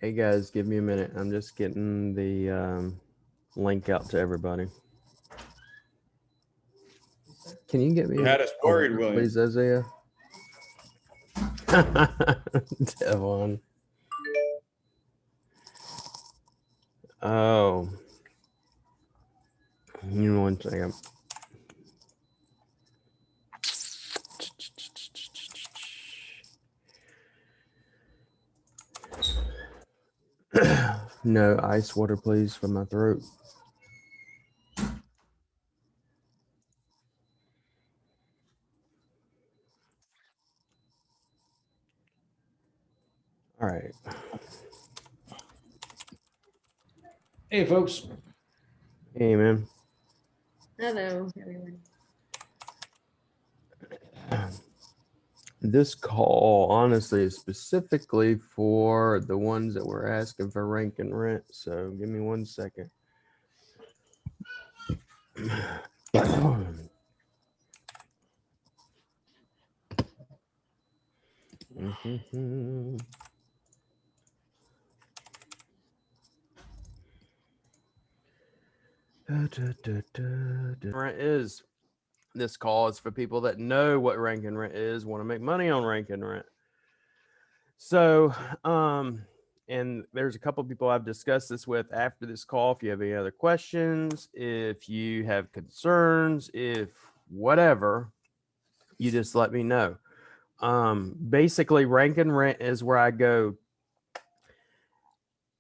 Hey guys, give me a minute. I'm just getting the link out to everybody. Can you get me You had us a worried, word, William. please, Isaiah? Devon. Oh, you know, one second. No ice water, please, for my throat. All right. Hey, folks. Hey, man. Hello, everyone. This call, honestly, is specifically for the ones that were asking for rank and rent. So give me 1 second. Rent is. This call is for people that know what rank and rent is, want to make money on rank and rent. So, and there's a couple of people I've discussed this with after this call. If you have any other questions, if you have concerns, if whatever, you just let me know. Basically, rank and rent is where I go.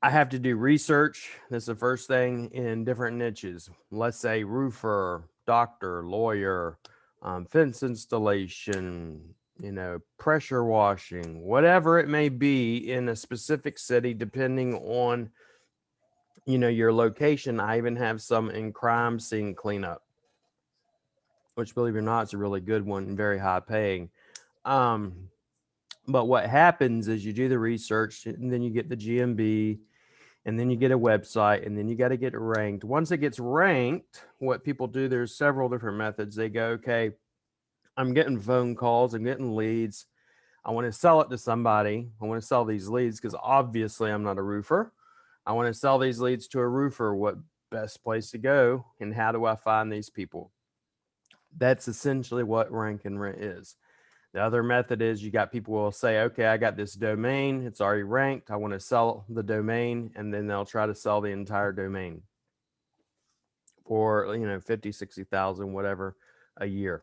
I have to do research. That's the first thing in different niches. Let's say roofer, doctor, lawyer, fence installation, pressure washing, whatever it may be in a specific city, depending on, your location. I even have some in crime scene cleanup, which, believe it or not, is a really good one and very high paying. Um, but what happens is you do the research and then you get the GMB and then you get a website and then you got to get it ranked. Once it gets ranked, what people do, there's several different methods. They go, okay, I'm getting phone calls, I'm getting leads. I want to sell it to somebody. I want to sell these leads because obviously I'm not a roofer. I want to sell these leads to a roofer. What best place to go and how do I find these people? That's essentially what rank and rent is. The other method is you got people will say, okay, I got this domain. It's already ranked. I want to sell the domain. And then they'll try to sell the entire domain for, 50, 60,000, whatever a year,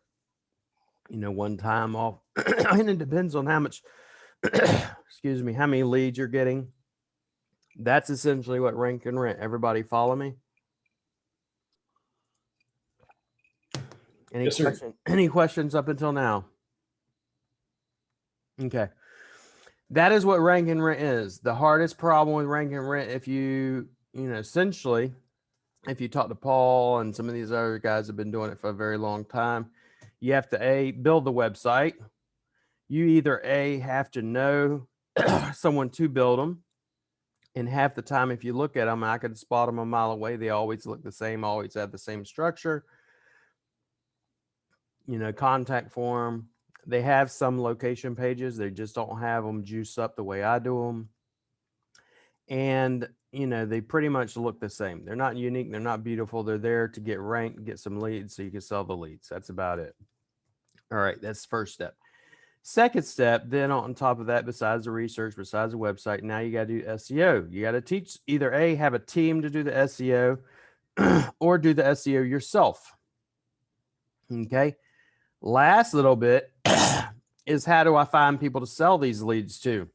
one time off. And it depends on how much, excuse me, how many leads you're getting. That's essentially what rank and rent. Everybody follow me? Yes, sir. Any questions up until now? Okay. That is what rank and rent is. The hardest problem with rank and rent, if essentially, if you talk to Paul and some of these other guys have been doing it for a very long time, you have to build the website. You either have to know someone to build them, and half the time, if you look at them, I could spot them a mile away. They always look the same, always have the same structure. Contact form. They have some location pages. They just don't have them juiced up the way I do them. And they pretty much look the same. They're not unique, they're not beautiful. They're there to get ranked, get some leads so you can sell the leads. That's about it. All right, that's the first step. Second step, then on top of that, besides the research, besides the website, now you got to do SEO. You got to teach, either have a team to do the SEO or do the SEO yourself. Okay, last little bit is how do I find people to sell these leads to,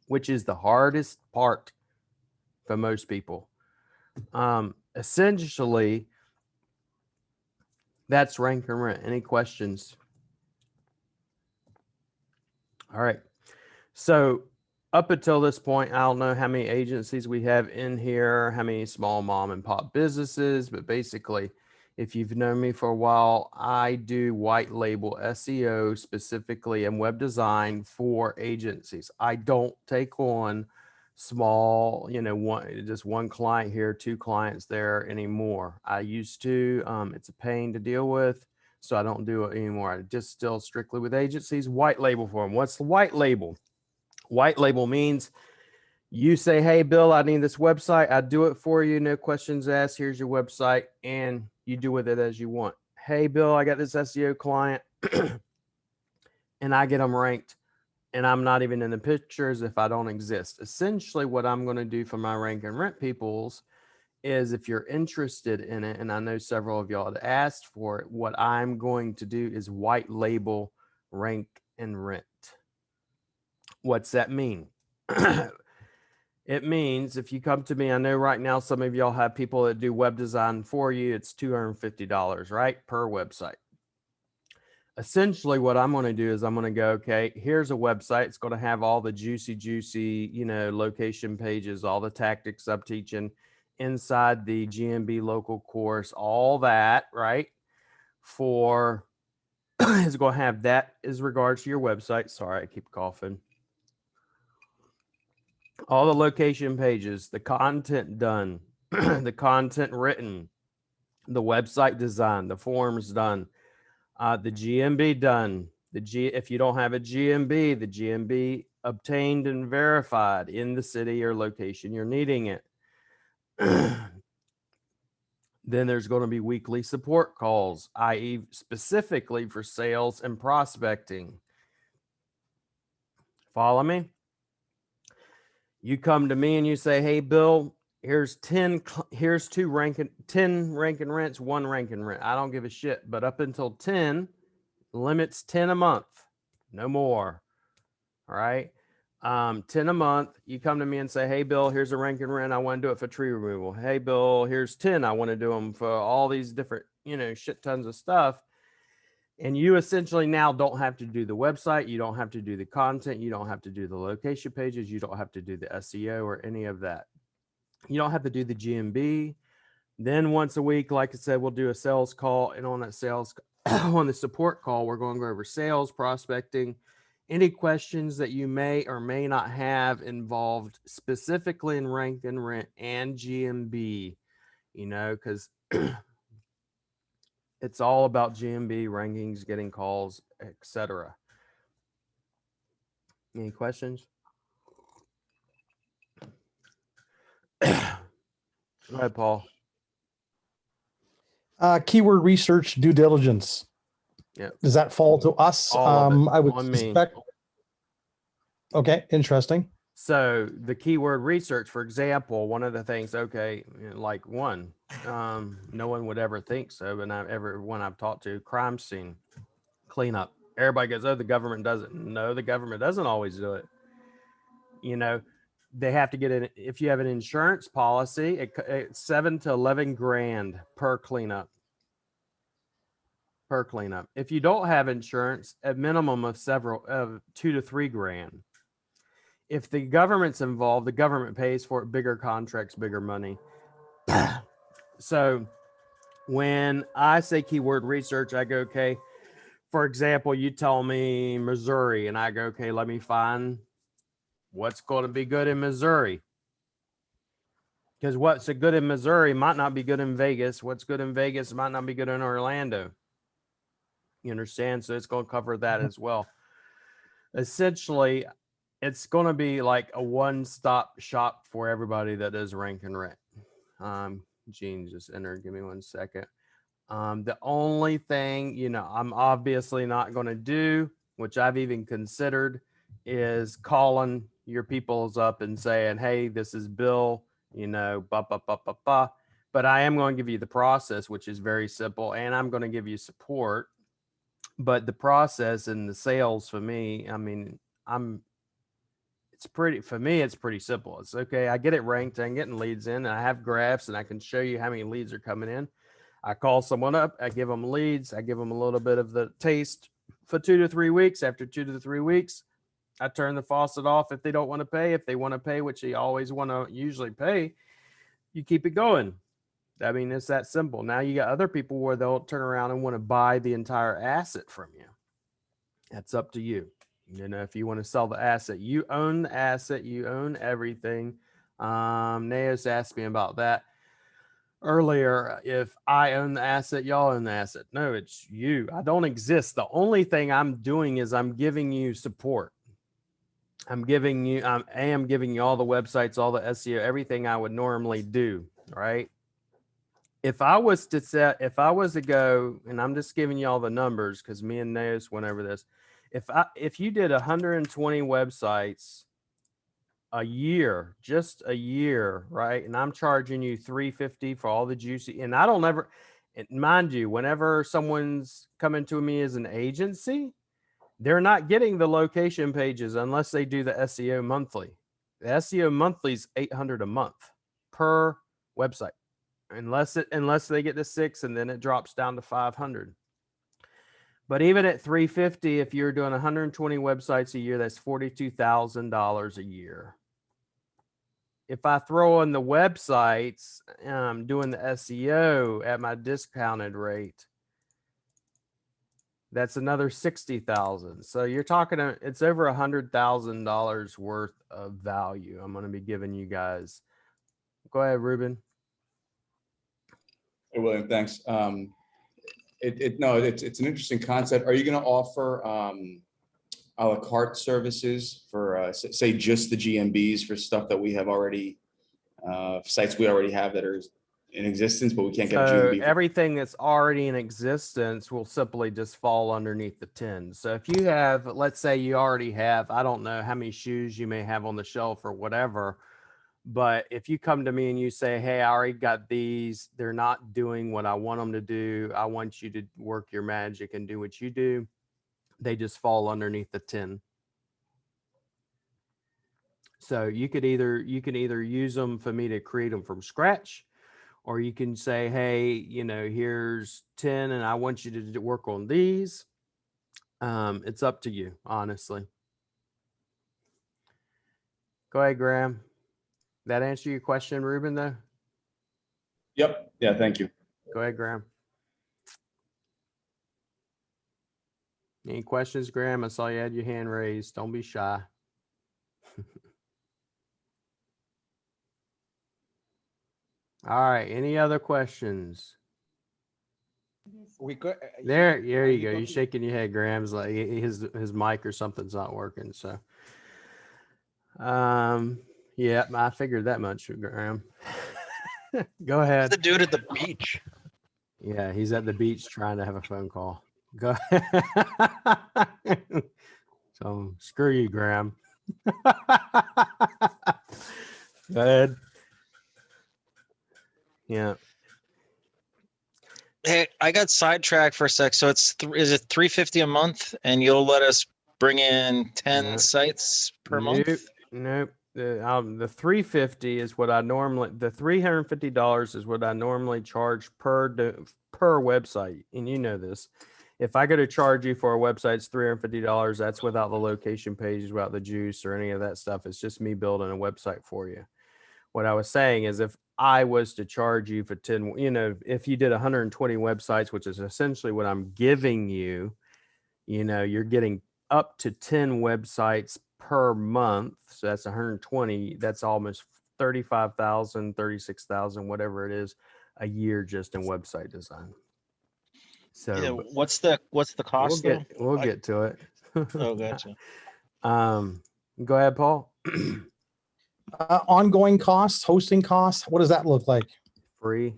which is the hardest part for most people. Essentially, that's rank and rent. Any questions? All right. So up until this point, I don't know how many agencies we have in here, how many small mom and pop businesses, but basically, if you've known me for a while, I do white label SEO specifically and web design for agencies. I don't take on small, just one client here, two clients there anymore. I used to. It's a pain to deal with, so I don't do it anymore. I just still strictly with agencies, white label for them. What's the white label? White label means You say, hey, Bill, I need this website. I do it for you. No questions asked. Here's your website. And you do with it as you want. Hey, Bill, I got this SEO client and I get them ranked and I'm not even in the pictures if I don't exist. Essentially, what I'm going to do for my rank and rent peoples is if you're interested in it, and I know several of y'all had asked for it, what I'm going to do is white label rank and rent. What's that mean? It means if you come to me, I know right now some of y'all have people that do web design for you. It's $250, right? Per website. Essentially, what I'm going to do is I'm going to go, okay, here's a website. It's going to have all the juicy, location pages, all the tactics I'm teaching inside the GMB local course, all that, right? For is going to have that as regards to your website. Sorry, I keep coughing. All the location pages, the content done, the content written, the website design, the forms done, the GMB done. If you don't have a GMB, the GMB obtained and verified in the city or location you're needing it. Then there's going to be weekly support calls, i.e., specifically for sales and prospecting. Follow me? You come to me and you say, hey, Bill, here's 10 rank and rents, 1 rank and rent. I don't give a shit, but up until 10, limits 10 a month, no more. All right. 10 a month. You come to me and say, hey, Bill, here's a rank and rent. I want to do it for tree removal. Hey, Bill, here's 10. I want to do them for all these different, shit tons of stuff. And you essentially now don't have to do the website. You don't have to do the content. You don't have to do the location pages. You don't have to do the SEO or any of that. You don't have to do the GMB. Then once a week, like I said, we'll do a sales call. And on that sales, on the support call, we're going to go over sales, prospecting, any questions that you may or may not have involved specifically in rank and rent and GMB, because it's all about GMB rankings, getting calls, etc. Any questions? Go ahead, Paul. Keyword research due diligence. Yeah. Does that fall to us? I would suspect. Okay, interesting. So the keyword research, for example, one of the things, okay, like no one would ever think so, but everyone I've talked to, crime scene cleanup. Everybody goes, oh, the government doesn't. No, the government doesn't always do it. They have to get it. If you have an insurance policy, it's 7 to 11 grand per cleanup. If you don't have insurance, a minimum of 2 to 3 grand. If the government's involved, the government pays for it, bigger contracts, bigger money. So when I say keyword research, I go, okay, for example, you tell me Missouri, and I go, okay, let me find what's going to be good in Missouri. Because what's good in Missouri might not be good in Vegas. What's good in Vegas might not be good in Orlando. You understand? So it's going to cover that as well. Essentially, it's going to be like a one-stop shop for everybody that does rank and rent. Gene just entered. Give me 1 second. The only thing, I'm obviously not going to do, which I've even considered, is calling your peoples up and saying, hey, this is Bill, But I am going to give you the process, which is very simple, and I'm going to give you support. But the process and the sales for me, it's pretty simple. It's okay. I get it ranked. I'm getting leads in, and I have graphs, and I can show you how many leads are coming in. I call someone up. I give them leads. I give them a little bit of the taste for 2 to 3 weeks. After 2 to 3 weeks, I turn the faucet off if they don't want to pay. If they want to pay, which they always want to usually pay, you keep it going. It's that simple. Now you got other people where they'll turn around and want to buy the entire asset from you. That's up to you. If you want to sell the asset, you own the asset, you own everything. Naos asked me about that earlier. If I own the asset, y'all own the asset. No, it's you. I don't exist. The only thing I'm doing is I'm giving you support. I'm giving you, I am giving you all the websites, all the SEO, everything I would normally do, right? If I was to go, and I'm just giving you all the numbers because me and Naos went over this. If you did 120 websites a year, just a year, right? And I'm charging you $350 for all the juicy, and I don't ever, and mind you, whenever someone's coming to me as an agency, they're not getting the location pages unless they do the SEO monthly. The SEO monthly is $800 a month per website, unless they get to 6, and then it drops down to 500. But even at $350, if you're doing 120 websites a year, that's $42,000 a year. If I throw in the websites, doing the SEO at my discounted rate, that's another 60,000. So you're talking, it's over $100,000 worth of value I'm going to be giving you guys. Go ahead, Ruben. Hey, William, thanks. It's an interesting concept. Are you going to offer a la carte services for say just the GMBs for stuff that we have already, sites we already have that are in existence, but we can't get a So GMB? everything that's already in existence will simply just fall underneath the 10. So if you have, let's say you already have, I don't know how many shoes you may have on the shelf or whatever, but if you come to me and you say, hey, I already got these, they're not doing what I want them to do, I want you to work your magic and do what you do, they just fall underneath the 10. So you can either use them for me to create them from scratch, or you can say, hey, here's 10 and I want you to work on these. It's up to you, honestly. Go ahead, Graham. That answer your question, Ruben, though? Yep. Yeah, thank you. Go ahead, Graham. Any questions, Graham? I saw you had your hand raised. Don't be shy. All right. Any other questions? We could. There you go. You're shaking your head, Graham's like his mic or something's not working. So, yeah, I figured that much, Graham. Go ahead. The dude at the beach. Yeah, he's at the beach trying to have a phone call. Go ahead. So screw you, Graham. Go ahead. Yeah. Hey, I got sidetracked for a sec. So is it $350 a month, and you'll let us bring in 10 Nope. sites per month? Nope. The $350 is what I normally. The $350 is what I normally charge per website, and you know this. If I go to charge you for a website, it's $350. That's without the location page, without the juice or any of that stuff. It's just me building a website for you. What I was saying is, if I was to charge you for 10, if you did 120 websites, which is essentially what I'm giving you, you're getting up to 10 websites per month. So that's 120. That's almost 35,000, 36,000, whatever it is a year just in website design. So Yeah, what's the cost? We'll get to it. Oh, gotcha. Go ahead, Paul. Ongoing costs, hosting costs. What does that look like? Free.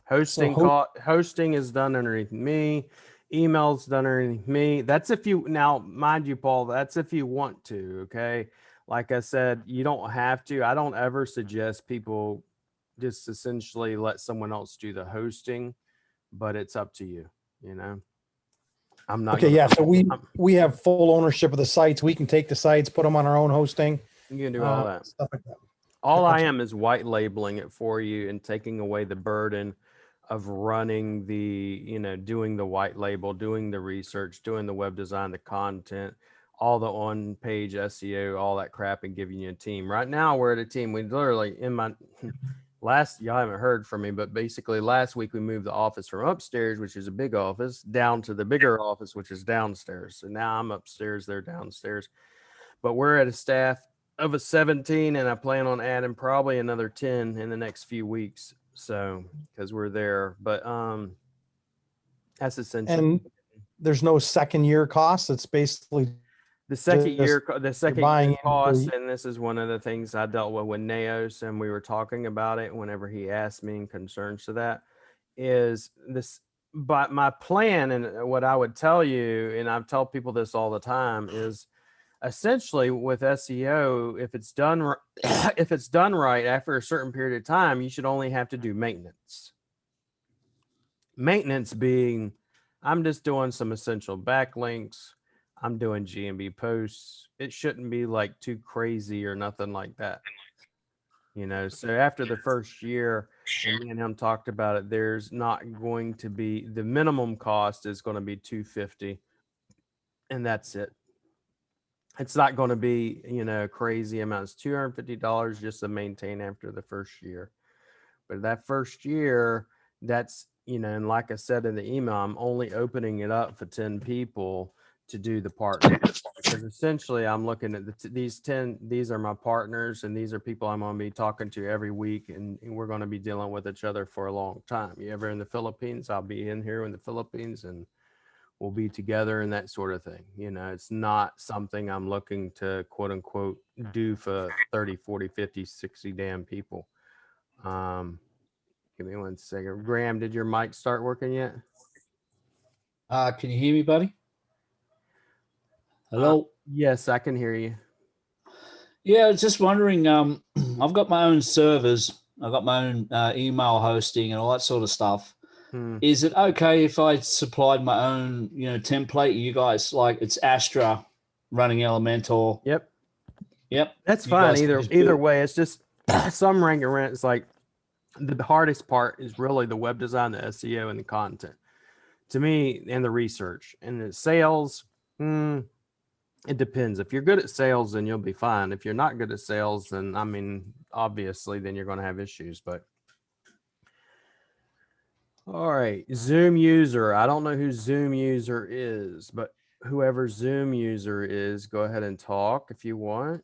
Hosting hosting is done underneath me. Email's done underneath me. That's if you, now mind you, Paul, that's if you want to. Okay. Like I said, you don't have to. I don't ever suggest people just essentially let someone else do the hosting, but it's up to you. I'm not okay. Yeah. So we have full ownership of the sites. We can take the sites, put them on our own hosting. You can do all that. Stuff like that. All I am is white labeling it for you and taking away the burden of running doing the white label, doing the research, doing the web design, the content, all the on-page SEO, all that crap, and giving you a team. Right now, we're at a team. We literally, in my y'all haven't heard from me, but basically last week we moved the office from upstairs, which is a big office, down to the bigger office, which is downstairs. So now I'm upstairs, they're downstairs. But we're at a staff of a 17, and I plan on adding probably another 10 in the next few weeks. So, because we're there, but that's essential. And there's no second year costs. It's basically The second Just- year, the second buying year in for cost, y- and this is one of the things I dealt with Naos, and we were talking about it whenever he asked me in concerns to that, is this. But my plan and what I would tell you, and I've told people this all the time, is essentially with SEO, if it's done if it's done right after a certain period of time, you should only have to do maintenance. Maintenance being, I'm just doing some essential backlinks. I'm doing GMB posts. It shouldn't be like too crazy or nothing like that. So after the first year, and me and him talked about it, there's not going to be, the minimum cost is going to be $250, and that's it. It's not going to be, crazy amounts. $250 just to maintain after the first year. But that first year, that's, and like I said in the email, I'm only opening it up for 10 people to do the partner. Because essentially I'm looking at these 10, these are my partners, and these are people I'm going to be talking to every week, and we're going to be dealing with each other for a long time. You ever in the Philippines, I'll be in here in the Philippines, and we'll be together and that sort of thing. It's not something I'm looking to quote unquote do for 30, 40, 50, 60 damn people. Give me 1 second. Graham, did your mic start working yet? Can you hear me, buddy? Hello? Yes, I can hear you. Yeah, I was just wondering, I've got my own servers. I've got my own email hosting and all that sort of stuff. Is it okay if I supplied my own, template? You guys, like, it's Astra running Elementor. Yep. Yep. That's You fine. guys can Either just do it. way, it's just some rank and rent. It's like the hardest part is really the web design, the SEO, and the content. To me, and the research and the sales. It depends. If you're good at sales, then you'll be fine. If you're not good at sales, then obviously, then you're going to have issues. But all right, Zoom user. I don't know who Zoom user is, but whoever Zoom user is, go ahead and talk if you want.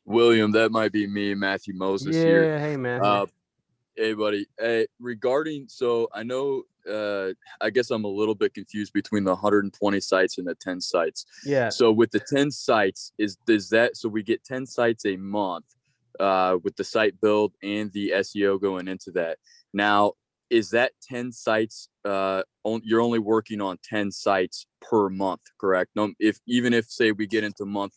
William, that might be me, Matthew Moses here. Yeah, hey man. Hey buddy. Regarding, so I know, I guess I'm a little bit confused between the 120 sites and the 10 sites. Yeah. So with the 10 sites, is that, so we get 10 sites a month with the site build and the SEO going into that. Now, is that 10 sites, you're only working on 10 sites per month, correct? No, even if say we get into month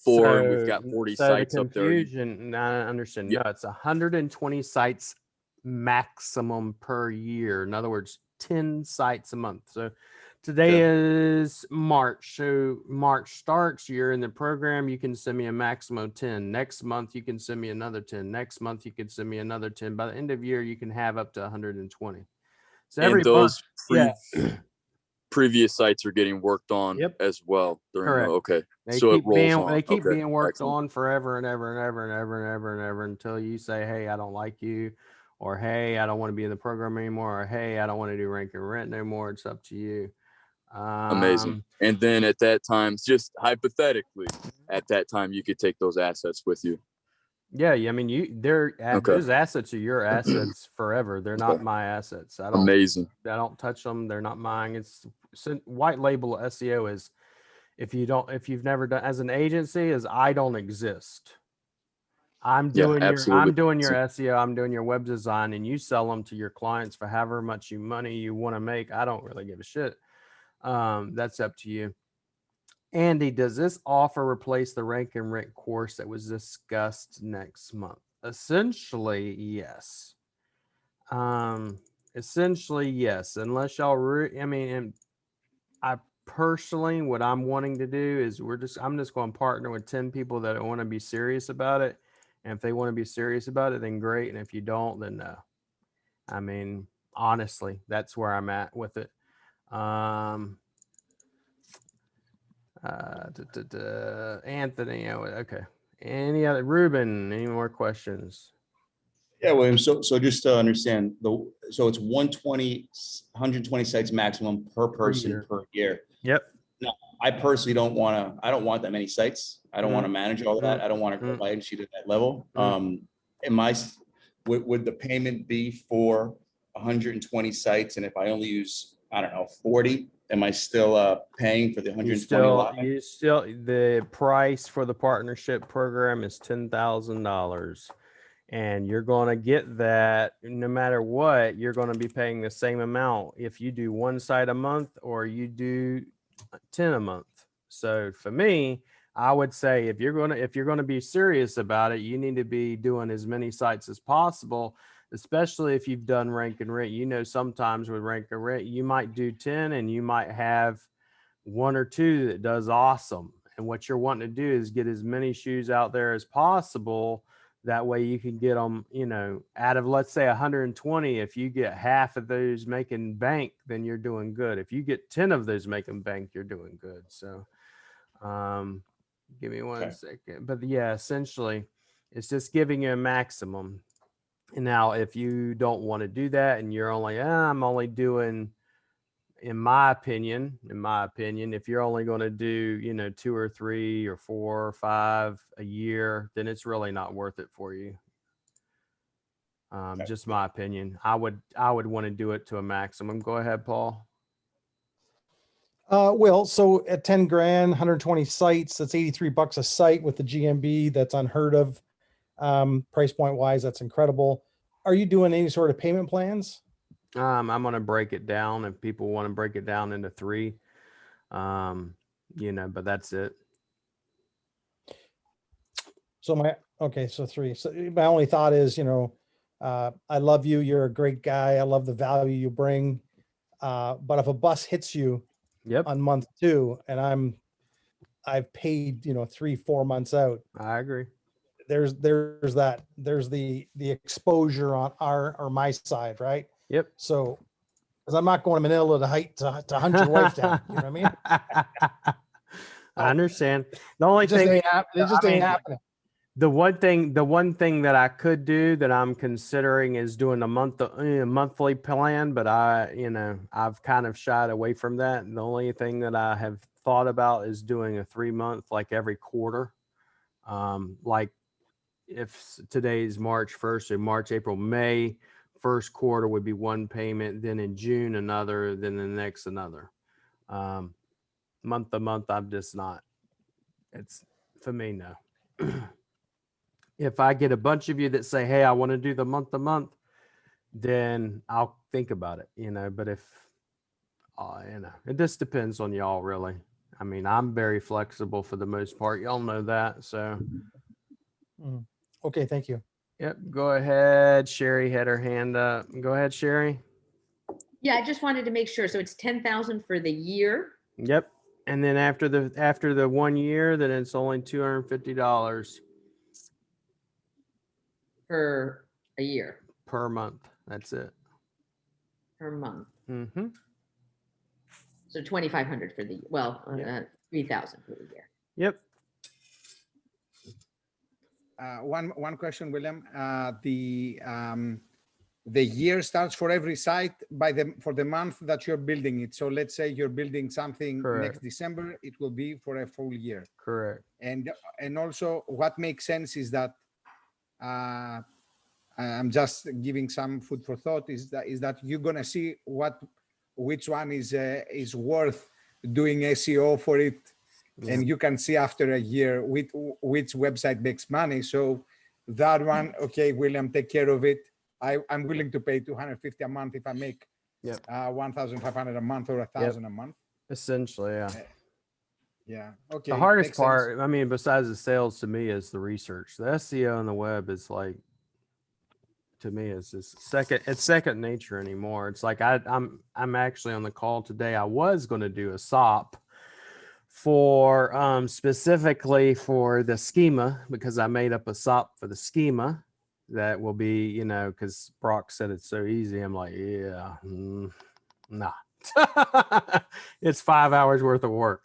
4 and we've got 40 sites the up there. confusion, I understand. Yeah. No, it's 120 sites maximum per year. In other words, 10 sites a month. So today is March. So March starts, you're in the program, you can send me a maximum of 10. Next month, you can send me another 10. Next month, you can send me another 10. By the end of the year, you can have up to 120. So every And those month, previous sites are getting worked on as well. Correct. Okay. They So keep it rolls on. They keep Okay. being worked Excellent. on forever and ever and ever and ever and ever and ever until you say, hey, I don't like you, or hey, I don't want to be in the program anymore, or hey, I don't want to do rank and rent no more. It's up to you. Amazing. And then at that time, just hypothetically, at that time, you could take those assets with you. Yeah, I mean, those assets are your assets forever. They're not my assets. Amazing. I don't touch them. They're not mine. It's white label SEO is if you've never done as an agency is I don't exist. I'm doing your SEO, I'm doing your web design, and you sell them to your clients for however much money you want to make. I don't really give a shit. That's up to you. Andy, does this offer replace the rank and rent course that was discussed next month? Essentially, yes. Essentially, yes. Unless y'all, and I personally, what I'm wanting to do is I'm just going to partner with 10 people that want to be serious about it. And if they want to be serious about it, then great. And if you don't, then no. I mean, honestly, that's where I'm at with it. Anthony, okay. Any other Ruben? Any more questions? Yeah, William. So just to understand, so it's 120 sites maximum per person per year. Yep. No, I personally don't want that many sites. I don't want to manage all that. I don't want to grow my agency to that level. Would the payment be for 120 sites? And if I only use, I don't know, 40, am I still paying for the 120 lot? The price for the partnership program is $10,000. And you're going to get that no matter what, you're going to be paying the same amount if you do one site a month or you do 10 a month. So for me, I would say if you're going to be serious about it, you need to be doing as many sites as possible, especially if you've done rank and rent. You know, sometimes with rank and rent, you might do 10 and you might have one or two that does awesome. And what you're wanting to do is get as many shoes out there as possible. That way you can get them, you know, out of, let's say 120, if you get half of those making bank, then you're doing good. If you get 10 of those making bank, you're doing good. So, give me one second. But yeah, essentially it's just giving you a maximum. And now if you don't want to do that and you're only, I'm only doing, in my opinion, if you're only going to do, you know, 2 or 3 or 4 or 5 a year, then it's really not worth it for you. Just my opinion. I would want to do it to a maximum. Go ahead, Paul. Well, so at 10 grand, 120 sites, that's $83 a site with the GMB. That's unheard of. Price point wise, that's incredible. Are you doing any sort of payment plans? I'm going to break it down if people want to break it down into 3, you know, but that's it. So so 3. So my only thought is, you know, I love you. You're a great guy. I love the value you bring. But if a bus hits you on month 2 and I've paid, you know, 3-4 months out. I agree. There's the exposure on our or my side, right? Yep. So, because I'm not going to Manila to hunt your wife down. You know what I mean? I understand. The only thing it just ain't happening. The one thing that I could do that I'm considering is doing a monthly plan, but I've kind of shied away from that. And the only thing that I have thought about is doing a 3-month, like every quarter. Like if today's March 1st, so March, April, May, first quarter would be one payment, then in June another, then the next another. Month to month, I'm just not. It's for me, no. If I get a bunch of you that say, hey, I want to do the month to month, then I'll think about it, you know. But if, you know, it just depends on y'all, really. I mean, I'm very flexible for the most part. Y'all know that. So, okay, thank you. Yep. Go ahead. Sherry had her hand up. Go ahead, Sherry. Yeah, I just wanted to make sure. So it's 10,000 for the year. Yep. And then after the 1 year, then it's only $250 For a year. per month. That's it. Per month. Mm-hmm. So 2,500 for the, 3,000 for the year. Yep. One question, William. The year starts for every site for the month that you're building it. So let's say you're building something next December, it will be for a full year. Correct. And also what makes sense is that I'm just giving some food for thought is that you're gonna see which one is worth doing SEO for it. Yeah. And you can see after a year which website makes money. So that one, okay, William, take care of it. I'm willing to pay $250 a month if I make 1,500 a month or 1,000 a month. Essentially, yeah. Yeah. Okay. The hardest part, I mean, besides the sales, to me, is the research. The SEO on the web is like, to me, it's just second nature anymore. It's like I'm actually on the call today. I was going to do a SOP for specifically for the schema, because I made up a SOP for the schema that will be, you know, because Brock said it's so easy. I'm like, yeah, nah. It's 5 hours worth of work.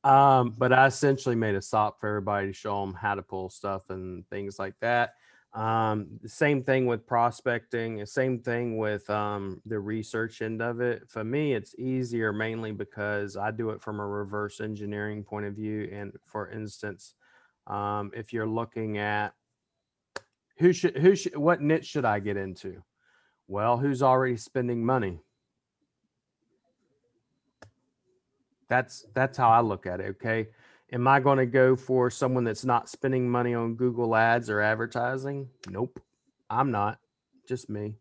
But I essentially made a SOP for everybody to show them how to pull stuff and things like that. The same thing with prospecting, the same thing with the research end of it. For me, it's easier mainly because I do it from a reverse engineering point of view. And for instance, if you're looking at what niche should I get into? Well, who's already spending money? That's how I look at it. Okay. Am I going to go for someone that's not spending money on Google ads or advertising? Nope. I'm not. Just me.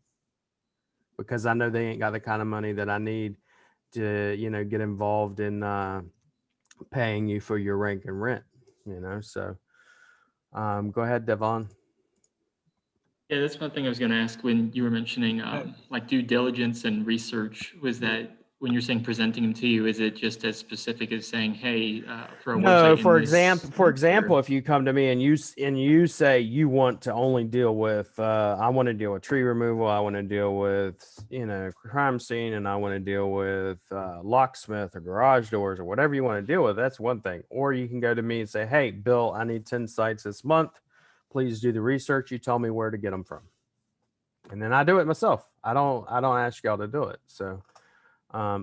Because I know they ain't got the kind of money that I need to, get involved in paying you for your rank and rent, so go ahead, Devon. Yeah, that's one thing I was going to ask when you were mentioning like due diligence and research. Was that when you're saying presenting them to you, is it just as specific as saying, hey, for a No, website? for example, if you come to me and you say you want to only deal with, I want to deal with tree removal, I want to deal with, crime scene, and I want to deal with locksmith or garage doors or whatever you want to deal with, that's one thing. Or you can go to me and say, hey, Bill, I need 10 sites this month. Please do the research. You tell me where to get them from. And then I do it myself. I don't ask y'all to do it. So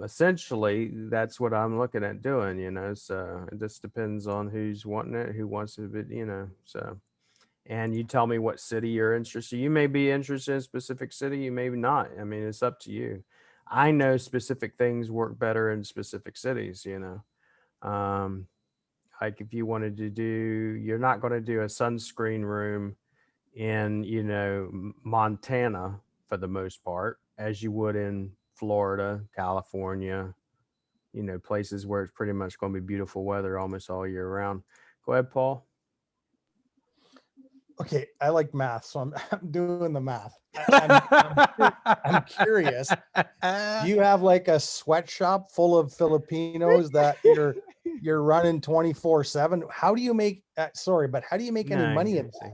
essentially that's what I'm looking at doing, so it just depends on who's wanting it, who wants it, but so, and you tell me what city you're interested. You may be interested in a specific city, you may not. I mean, it's up to you. I know specific things work better in specific cities, like if you wanted to do, you're not going to do a sunscreen room in, Montana for the most part, as you would in Florida, California, places where it's pretty much going to be beautiful weather almost all year round. Go ahead, Paul. Okay, I like math, so I'm doing the math. I'm curious. Do you have like a sweatshop full of Filipinos that you're running 24/7? How do you make? Sorry, but how do you make any money in that?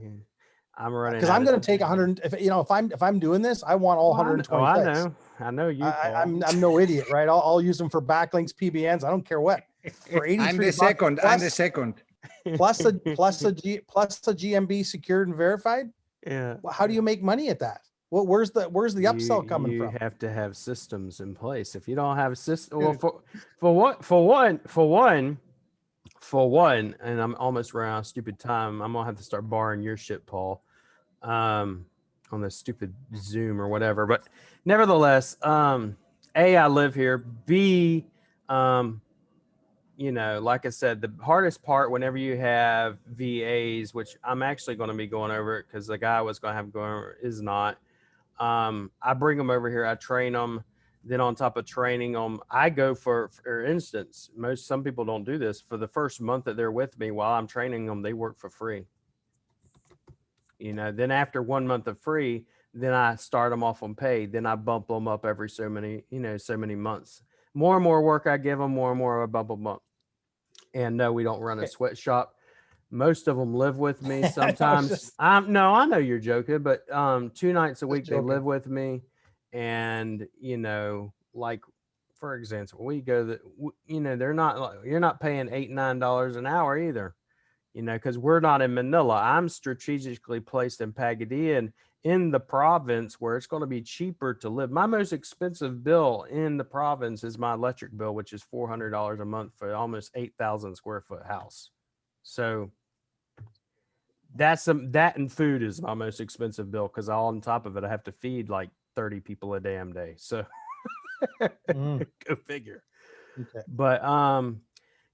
I'm running because I'm going to take 100. If I'm doing this, I want all 120. I know you. I'm no idiot, right? I'll use them for backlinks, PBNs. I don't care what. For 83 I'm the second. I'm the second. Plus a GMB secured and verified. Yeah. Well, how do you make money at that? Well, where's the upsell coming from? You have to have systems in place. If you don't have a system, well, for one, and I'm almost running out of stupid time. I'm gonna have to start borrowing your shit, Paul, on this stupid Zoom or whatever. But nevertheless, A, I live here. B, like I said, the hardest part whenever you have VAs, which I'm actually going to be going over it because the guy I was going to have going over is not. I bring them over here. I train them. Then on top of training them, I go for instance, some people don't do this. For the first month that they're with me while I'm training them, they work for free. Then after 1 month of free, then I start them off on paid. Then I bump them up every so many months. More and more work I give them, more and more I bump them up. And no, we don't run a sweatshop. Most of them live with me sometimes. I know you're joking, but 2 nights a week they live with me. And, like, for example, we go they're not, you're not paying $8, $9 an hour either, because we're not in Manila. I'm strategically placed in Pagadian, and in the province where it's going to be cheaper to live. My most expensive bill in the province is my electric bill, which is $400 a month for almost 8,000 square foot house. So that and food is my most expensive bill, because on top of it, I have to feed like 30 people a damn day. So go figure. Okay. But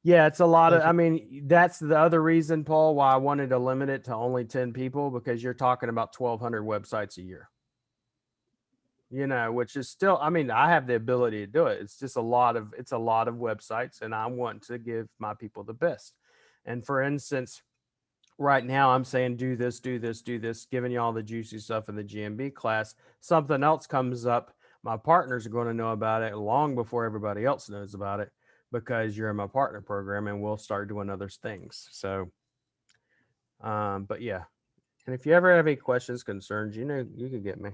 yeah, it's a lot of, I mean, that's the other reason, Paul, why I wanted to limit it to only 10 people, because you're talking about 1,200 websites a year, which is still, I mean, I have the ability to do it. It's just a lot of websites, and I want to give my people the best. And for instance, right now I'm saying, do this, giving you all the juicy stuff in the GMB class. Something else comes up, my partners are going to know about it long before everybody else knows about it, because you're in my partner program, and we'll start doing other things. So, but yeah. And if you ever have any questions, concerns, you can get me.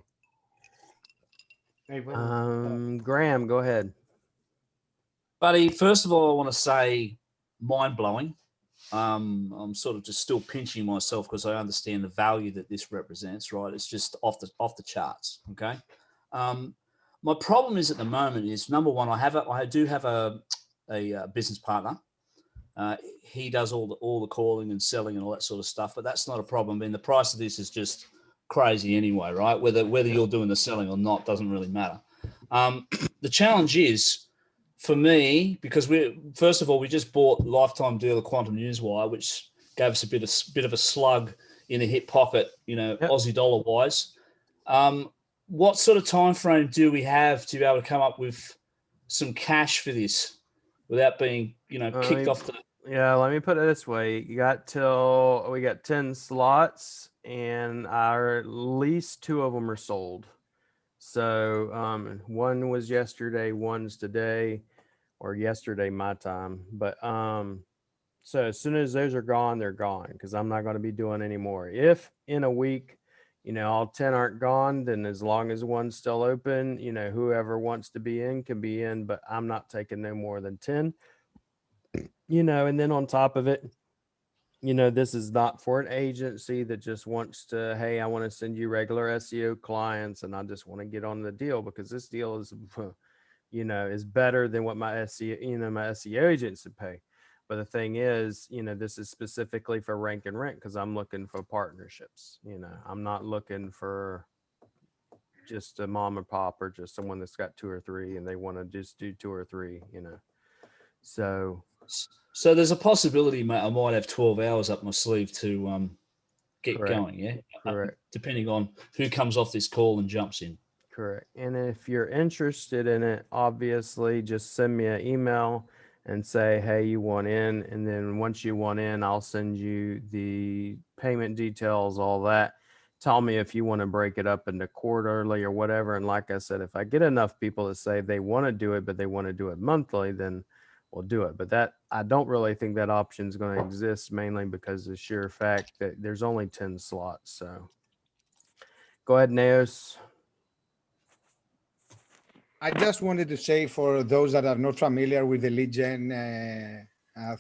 Graham, go ahead. Buddy, first of all, I want to say mind-blowing. I'm sort of just still pinching myself because I understand the value that this represents, right? It's just off the charts. Okay. My problem is at the moment is, number one, I do have a business partner. He does all the calling and selling and all that sort of stuff, but that's not a problem. I mean, the price of this is just crazy anyway, right? Whether you're doing the selling or not doesn't really matter. The challenge is, for me, because first of all, we just bought lifetime deal of Quantum Newswire, which gave us a bit of a slug in the hip pocket, Yep. Aussie dollar wise. What sort of time frame do we have to be able to come up with some cash for this without being, kicked off the? Yeah, let me put it this way. We got 10 slots and at least 2 of them are sold. So one was yesterday, one's today, or yesterday my time. But so as soon as those are gone, they're gone, because I'm not going to be doing any more. If in a week, all 10 aren't gone, then as long as one's still open, whoever wants to be in can be in, but I'm not taking no more than 10. And then on top of it, this is not for an agency that just wants to, hey, I want to send you regular SEO clients and I just want to get on the deal, because this deal is, is better than what my SEO, my SEO agents would pay. But the thing is, this is specifically for rank and rent, because I'm looking for partnerships. I'm not looking for just a mom and pop or just someone that's got 2 or 3 and they want to just do 2 or 3, So there's a possibility, mate, I might have 12 hours up my sleeve to get Correct. going, yeah? Correct. Depending on who comes off this call and jumps in. Correct. And if you're interested in it, obviously just send me an email and say, hey, you want in. And then once you want in, I'll send you the payment details, all that. Tell me if you want to break it up into quarterly or whatever. And like I said, if I get enough people to say they want to do it, but they want to do it monthly, then we'll do it. But that, I don't really think that option is going to exist, mainly because of the sheer fact that there's only 10 slots. So go ahead, Neos. I just wanted to say, for those that are not familiar with the lead gen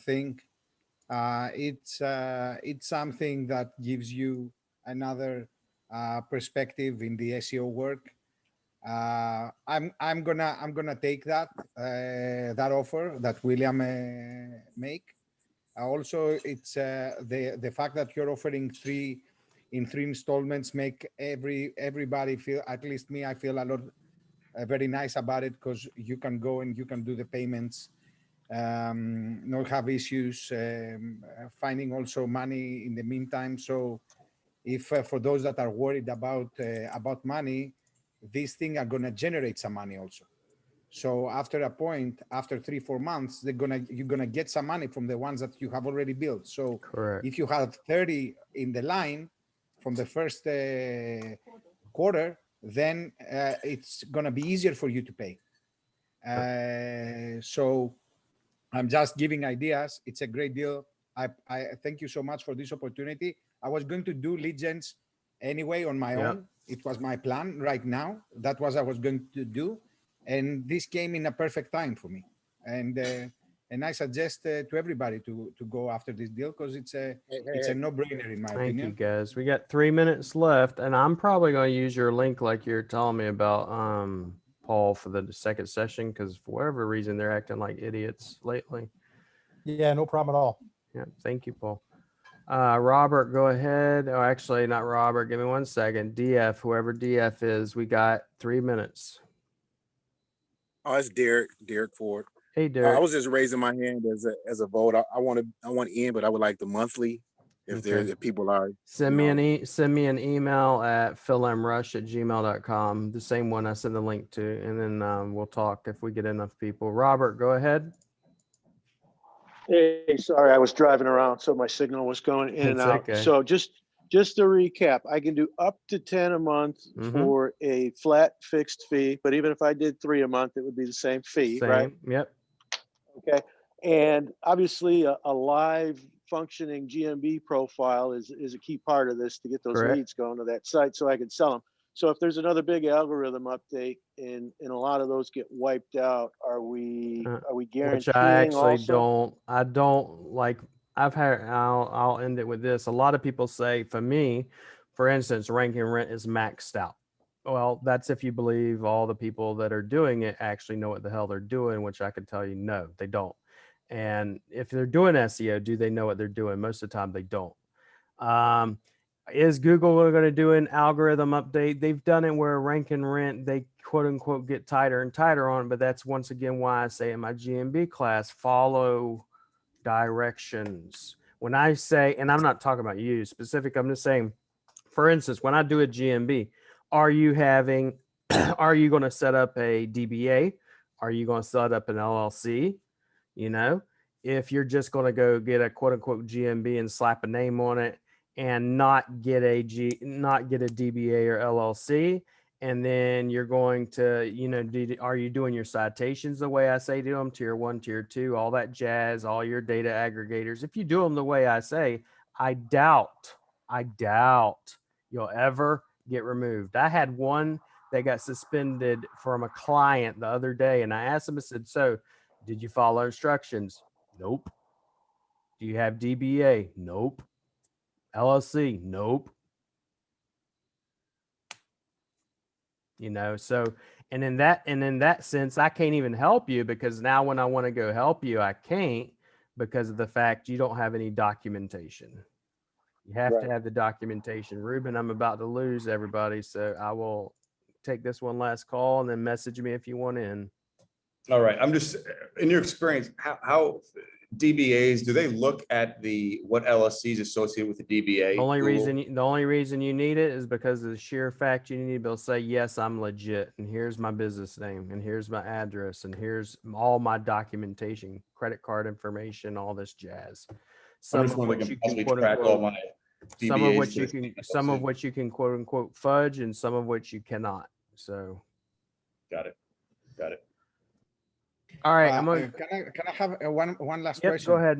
thing, it's something that gives you another perspective in the SEO work. I'm gonna take that offer that William make. Also, it's the fact that you're offering 3 installments make everybody feel, at least me, I feel a lot very nice about it, because you can go and you can do the payments, not have issues finding also money in the meantime. So if for those that are worried about money, these things are going to generate some money also. So after a point, after 3-4 months, you're gonna get some money from the ones that you have already built. So Correct. if you have 30 in the line from the first quarter, then it's gonna be easier for you to pay. So I'm just giving ideas. It's a great deal. I thank you so much for this opportunity. I was going to do lead gens anyway on my own. It was my plan right now. That was I was going to do. And this came in a perfect time for me. And I suggest to everybody to go after this deal, because it's a no-brainer in my opinion. Thank you, guys. We got 3 minutes left, and I'm probably going to use your link like you're telling me about, Paul, for the second session, because for whatever reason they're acting like idiots lately. Yeah, no problem at all. Yeah, thank you, Paul. Robert, go ahead. Oh, actually, not Robert. Give me 1 second. DF, whoever DF is, we got 3 minutes. Oh, it's Derek Ford. Hey, Derek. I was just raising my hand as a vote. I want in, but I would like the monthly. If people are send me an email at philmrush@gmail.com, the same one I send the link to, and then we'll talk if we get enough people. Robert, go ahead. Hey, sorry, I was driving around, so my signal was going in and out. Okay. So just to recap, I can do up to 10 a month for a flat fixed fee, but even if I did 3 a month, it would be the same fee, right? Yep. Okay. And obviously a live functioning GMB profile is a key part of this to get those leads going to that site so I can sell them. So if there's another big algorithm update and a lot of those get wiped out, are we guaranteeing? Which I actually also? don't like. I'll end it with this. A lot of people say, for me, for instance, rank and rent is maxed out. Well, that's if you believe all the people that are doing it actually know what the hell they're doing, which I can tell you, no, they don't. And if they're doing SEO, do they know what they're doing? Most of the time they don't. Is Google going to do an algorithm update? They've done it where rank and rent, they quote unquote get tighter and tighter on it. But that's once again why I say in my GMB class, follow directions. When I say, and I'm not talking about you specific, I'm just saying, for instance, when I do a GMB, are you having, are you going to set up a DBA? Are you going to set up an LLC? You know, if you're just going to go get a quote unquote GMB and slap a name on it and not get a DBA or LLC, and then you're going to, you know, are you doing your citations the way I say do them, tier 1, tier 2, all that jazz, all your data aggregators? If you do them the way I say, I doubt you'll ever get removed. I had one that got suspended from a client the other day, and I asked him, I said, so did you follow instructions? Nope. Do you have DBA? Nope. LLC? Nope. You know, so, and in that sense, I can't even help you, because now when I want to go help you, I can't, because of the fact you don't have any documentation. You have to have the documentation. Ruben, I'm about to lose everybody, so I will take this one last call and then message me if you want in. All right. I'm just, in your experience, how DBAs, do they look at what LLCs associated with the DBA? The only reason you need it is because of the sheer fact you need to be able to say, yes, I'm legit, and here's my business name, and here's my address, and here's all my documentation, credit card information, all this jazz. Some of which you can quote unquote, some of which you can quote unquote fudge, and some of which you cannot. So got it. All right, I'm gonna. Can I have one last Yep, question? go ahead.